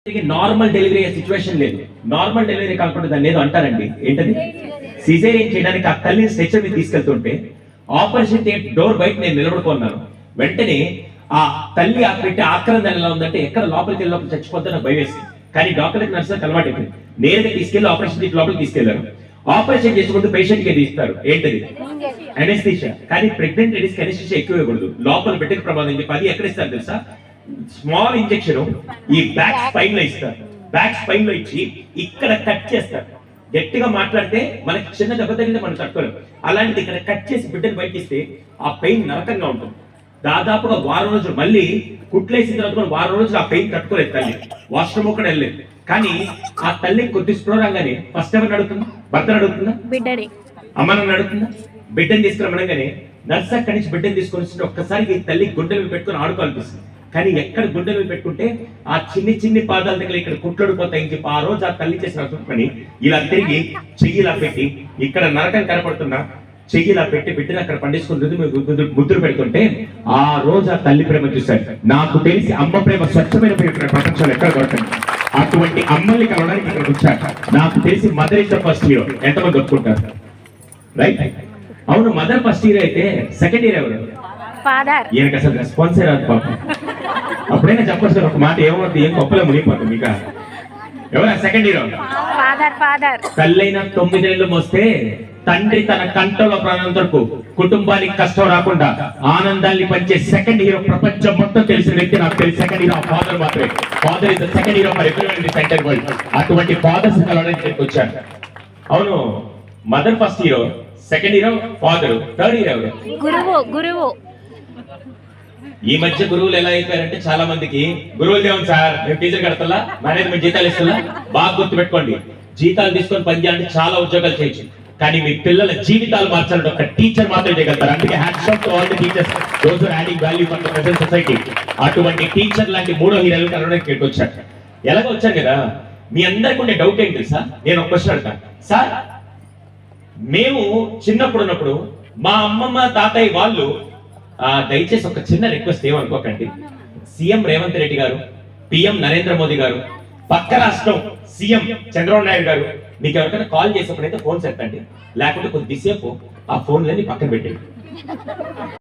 Normal delivery అయ్యే situation లేదు. Normal delivery కాకుండా దాన్ని ఏదో అంటారండి, ఏంటది? సిజేరియన్ చేయడానికి ఆ తల్లిని స్ట్రెచర్ మీద తీసుకెళ్తుంటే ఆపరేషన్ థియేటర్ డోర్ బయట నేను నిలబడుకున్నాను. వెంటనే ఆ తల్లి ఆ పెట్టి ఆక్రందన ఎలా ఉందంటే ఎక్కడ లోపలికి వెళ్ళి లోపల చచ్చిపోతే నాకు భయం వేసింది. కానీ డాక్టర్కి నర్సులకు అలవాటు అయిపోయింది. నేరుగా తీసుకెళ్లి ఆపరేషన్ థియేటర్ లోపలికి తీసుకెళ్లారు. ఆపరేషన్ చేసుకుంటూ పేషెంట్ కి తీస్తారు. ఏంటది? అనెస్థీషియా. కానీ ప్రెగ్నెంట్ లేడీస్ కి అనెస్థీషియా ఎక్కువ ఇవ్వకూడదు. లోపల బిడ్డకి ప్రమాదం చెప్పి అది ఎక్కడ ఇస్తారు తెలుసా? స్మాల్ ఇంజెక్షన్ ఈ బ్యాక్ స్పైన్ లో ఇస్తారు. బ్యాక్ స్పైన్ లో ఇచ్చి ఇక్కడ కట్ చేస్తారు. గట్టిగా మాట్లాడితే మనకి చిన్న దెబ్బ తగిలితే మనం తట్టుకోలేము. అలాంటిది ఇక్కడ కట్ చేసి బిడ్డను బయటికి ఇస్తే ఆ పెయిన్ నరకంగా ఉంటుంది. దాదాపుగా వారం రోజులు, మళ్ళీ కుట్లేసిన తర్వాత కూడా వారం రోజులు ఆ పెయిన్ తట్టుకోలేదు తల్లి. వాష్రూమ్ కూడా వెళ్ళలేదు. కానీ ఆ తల్లి కొద్ది స్ప్రో రాగానే ఫస్ట్ ఎవరిని అడుగుతుందా? భర్తను అడుగుతుందా? బిడ్డని. అమ్మని అడుగుతుందా? బిడ్డని తీసుకురమనగానే నర్స్ అక్కడి నుంచి బిడ్డను తీసుకొని వస్తుంటే ఒక్కసారికి తల్లి గుండెలు పెట్టుకుని ఆడుకోవాలనిపిస్తుంది. కానీ ఎక్కడ గుండెలు పెట్టుకుంటే ఆ చిన్ని పాదాల దగ్గర ఇక్కడ కుట్లడిపోతాయని చెప్పి ఆ రోజు ఆ తల్లి చేసిన పని ఇలా తిరిగి చెయ్యిలా పెట్టి ఇక్కడ నరకం కనపడుతున్నా చెయ్యిలా పెట్టి బిడ్డను అక్కడ పండించుకుని ముద్దులు పెడుతుంటే ఆ రోజు ఆ తల్లి ప్రేమ చూశారు. నాకు తెలిసి అమ్మ ప్రేమ స్వచ్ఛమైన ప్రేమ ప్రపంచంలో ఎక్కడ దొరకండి. అటువంటి అమ్మల్ని కలవడానికి ఇక్కడికి వచ్చాక నాకు తెలిసి mother is the first hero. ఎంతమంది ఒప్పుకుంటారు? రైట్? అవును, మదర్ ఫస్ట్ హీరో అయితే సెకండ్ హీరో ఎవరు? ఫాదర్. ఈయనకి అసలు రెస్పాన్సే రాదు పాపం. అప్పుడైనా చెప్పచ్చు ఒక మాట, ఏమవుతుంది, ఏం గొప్పలో మునిగిపోతుంది. ఇక ఎవరా సెకండ్ హీరో? ఫాదర్. తల్లైన 9 నెలలు మోస్తే తండ్రి తన కంటలో ప్రాణంతరకు కుటుంబానికి కష్టం రాకుండా ఆనందాన్ని పంచే సెకండ్ హీరో ప్రపంచం మొత్తం తెలిసిన వ్యక్తి నాకు తెలిసి సెకండ్ హీరో ఫాదర్ మాత్రమే. Father is the second hero for everyone in the centre world. అటువంటి ఫాదర్స్ కలవడానికి వచ్చాను. అవును, mother first hero, second hero father, third hero గురువు. ఈ మధ్య గురువులు ఎలా అయిపోయారంటే చాలా మందికి గురువులు దేవుని సార్ మేము టీచర్ కడతలా, మేనేజ్మెంట్ జీతాలు ఇస్తలా. బాగా గుర్తు పెట్టుకోండి, జీతాలు తీసుకొని పనిచేయాలంటే చాలా ఉద్యోగాలు చేయొచ్చు. కానీ మీ పిల్లల జీవితాలు మార్చాలంటే ఒక టీచర్ మాత్రమే చేయగలుగుతారు. అందుకే hats off to all the teachers, those are adding value for the present society. అటువంటి టీచర్ లాంటి 3వ హీరోలు కలవడానికి ఇక్కడికి వచ్చారు. ఎలాగో వచ్చాను కదా, మీ అందరికి ఉండే డౌట్ ఏంటి తెలుసా? నేను ఒక క్వశ్చన్ అడుగుతాను. సార్, మేము చిన్నప్పుడు ఉన్నప్పుడు మా అమ్మమ్మ తాతయ్య వాళ్ళు దయచేసి ఒక చిన్న రిక్వెస్ట్, ఏమనుకోకండి, సీఎం రేవంత్ రెడ్డి గారు, పిఎం నరేంద్ర మోదీ గారు, పక్క రాష్ట్రం సీఎం చంద్రబాబు నాయుడు గారు మీకు ఎవరికైనా కాల్ చేసేప్పుడైతే ఫోన్స్ ఎత్తండి, లేకుంటే కొద్దిసేపు ఆ ఫోన్లన్నీ పక్కన పెట్టండి.